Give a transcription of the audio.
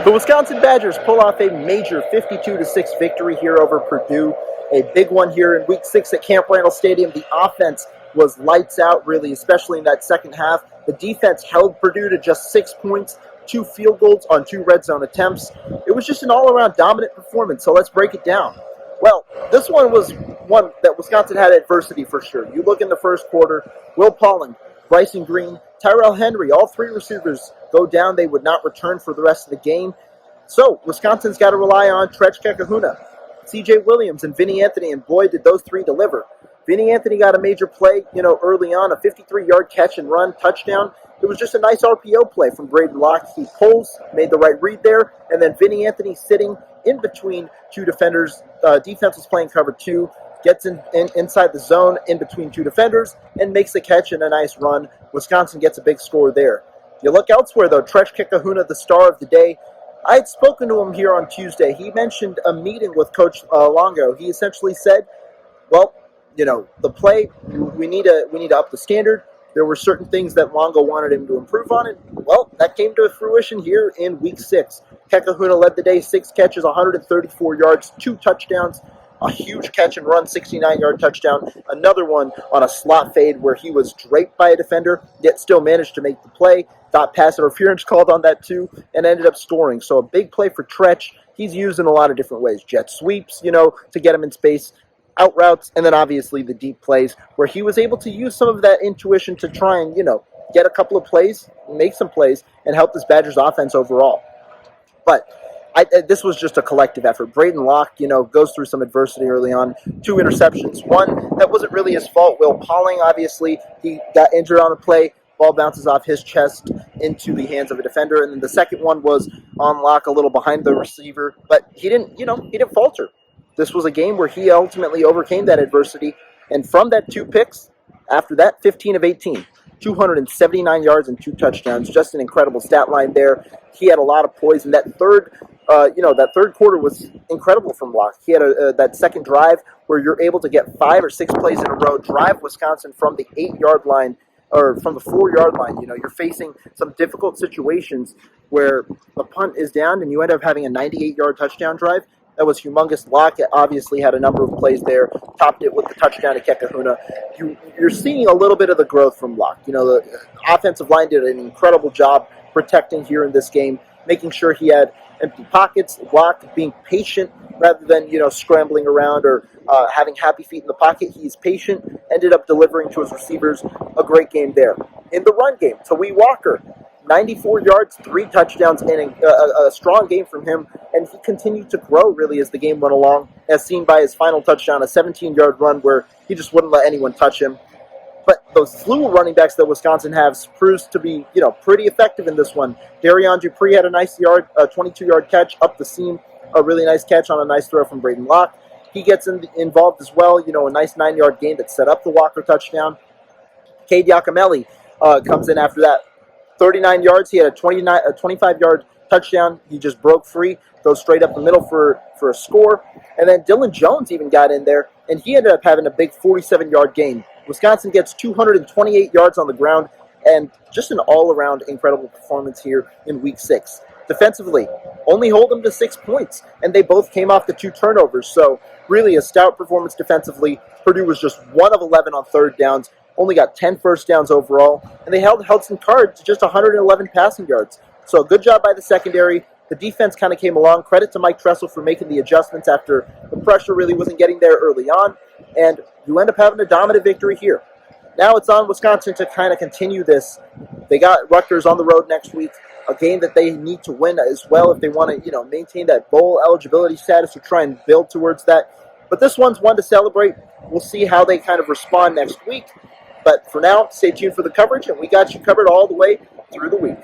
The Wisconsin Badgers pull off a major 52-6 victory here over Purdue. A big one here in Week 6 at Camp Randall Stadium. The offense was lights out, really, especially in that second half. The defense held Purdue to just 6 points, 2 field goals on 2 red zone attempts. It was just an all-around dominant performance, so let's break it down. Well, this one was one that Wisconsin had adversity for sure. You look in the first quarter, Will Pauling, Bryson Green, Tyrell Henry, all 3 receivers go down. They would not return for the rest of the game. So Wisconsin's got to rely on Tretch Kekahuna, C.J. Williams, and Vinny Anthony, and boy, did those 3 deliver. Vinny Anthony got a major play, early on, a 53-yard catch and run touchdown. It was just a nice RPO play from Braden Locke. He pulls, made the right read there, and then Vinny Anthony sitting in between 2 defenders. Defense was playing cover 2, gets inside the zone in between 2 defenders, and makes a catch and a nice run. Wisconsin gets a big score there. You look elsewhere, though, Tretch Kekahuna, the star of the day. I had spoken to him here on Tuesday. He mentioned a meeting with Coach Longo. He essentially said, well, the play, we need to up the standard. There were certain things that Longo wanted him to improve on, and, well, that came to fruition here in Week 6. Kekahuna led the day, 6 catches, 134 yards, 2 touchdowns, a huge catch and run, 69-yard touchdown, another one on a slot fade where he was draped by a defender, yet still managed to make the play. Got pass interference called on that too, and ended up scoring. So a big play for Tretch. He's used in a lot of different ways. Jet sweeps, to get him in space, out routes, and then obviously the deep plays where he was able to use some of that intuition to try and, get a couple of plays, make some plays, and help this Badgers offense overall. But this was just a collective effort. Braden Locke, goes through some adversity early on. 2 interceptions. One that wasn't really his fault. Will Pauling, obviously, he got injured on the play. Ball bounces off his chest into the hands of a defender. And then the second one was on Locke, a little behind the receiver. But he didn't falter. This was a game where he ultimately overcame that adversity. And from that 2 picks, after that, 15 of 18. 279 yards and 2 touchdowns. Just an incredible stat line there. He had a lot of poise. And that third quarter was incredible from Locke. He had that second drive where you're able to get 5 or 6 plays in a row, drive Wisconsin from the 8-yard line, or from the 4-yard line. You're facing some difficult situations where the punt is down and you end up having a 98-yard touchdown drive. That was humongous. Locke obviously had a number of plays there, topped it with the touchdown to Kekahuna. You're seeing a little bit of the growth from Locke. The offensive line did an incredible job protecting here in this game, making sure he had empty pockets. Locke being patient rather than, scrambling around or having happy feet in the pocket. He's patient, ended up delivering to his receivers. A great game there. In the run game, Tawee Walker, 94 yards, 3 touchdowns, and a strong game from him. And he continued to grow, really, as the game went along, as seen by his final touchdown, a 17-yard run where he just wouldn't let anyone touch him. But those slew of running backs that Wisconsin has proves to be, pretty effective in this one. Darion Dupree had a nice 22-yard catch up the seam, a really nice catch on a nice throw from Braden Locke. He gets involved as well, a nice 9-yard gain that set up the Walker touchdown. Cade Yakameli comes in after that. 39 yards, he had a 25-yard touchdown. He just broke free, goes straight up the middle for a score. And then Dylan Jones even got in there, and he ended up having a big 47-yard gain. Wisconsin gets 228 yards on the ground, and just an all-around incredible performance here in Week 6. Defensively, only hold them to 6 points, and they both came off the 2 turnovers. So really a stout performance defensively. Purdue was just 1 of 11 on third downs, only got 10 first downs overall, and they held Hudson Card to just 111 passing yards. So good job by the secondary. The defense kind of came along. Credit to Mike Tressel for making the adjustments after the pressure really wasn't getting there early on, and you end up having a dominant victory here. Now it's on Wisconsin to kind of continue this. They got Rutgers on the road next week, a game that they need to win as well if they want to, maintain that bowl eligibility status or try and build towards that. But this one's one to celebrate. We'll see how they kind of respond next week. But for now, stay tuned for the coverage, and we got you covered all the way through the week.